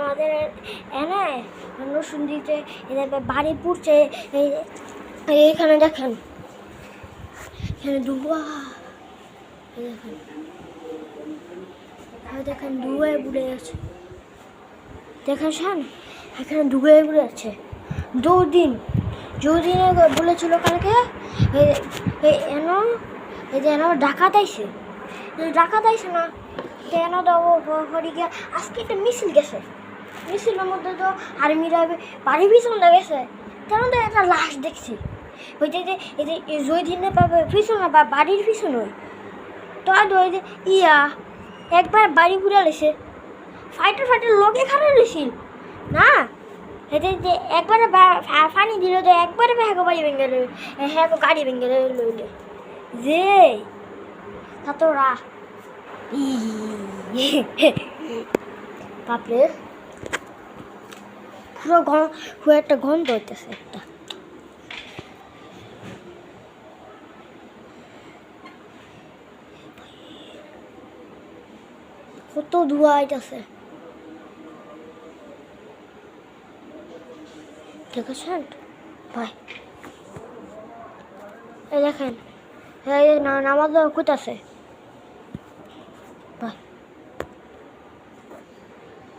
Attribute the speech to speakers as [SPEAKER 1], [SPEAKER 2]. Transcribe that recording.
[SPEAKER 1] আমাদের এনে নরসিংদীতে বাড়ি পুড়ছে। এইখানে দেখেন, এখানে ধোঁয়া, দেখেন দেখেন ধোঁয়ায় পুড়ে আছে। দেখেন শান, এখানে ধোঁয়ায় পুড়ে আছে। যৌদিনে বলেছিল কালকে এন এই যে এন ডাকাত আইছে না কেন দেবো হরি গিয়া। আজকে একটা মিছিল গেছে, মিছিলের মধ্যে তো আর্মিরা বাড়ি পিছনে গেছে। তেমন তো একটা লাশ দেখছি, ওই যে এই জয়দিনে পাবে পিছনে বা বাড়ির পিছনে তো ওই যে একবার বাড়ি ঘুরে লেছে। ফাইটার লোকে খারাপ লেছিল না, এতে যে একবারে পানি দিল তো একবারে হ্যাঁ বাড়ি ভেঙে হ্যাঁ গাড়ি ভেঙে লইলে যে তোরা বাপরে পুরো একটা গন্ধ হইতেছে একটা। কত ধোঁয়া আইতেছে দেখেছেন ভাই? এই দেখেন নামাজ কোথাছে।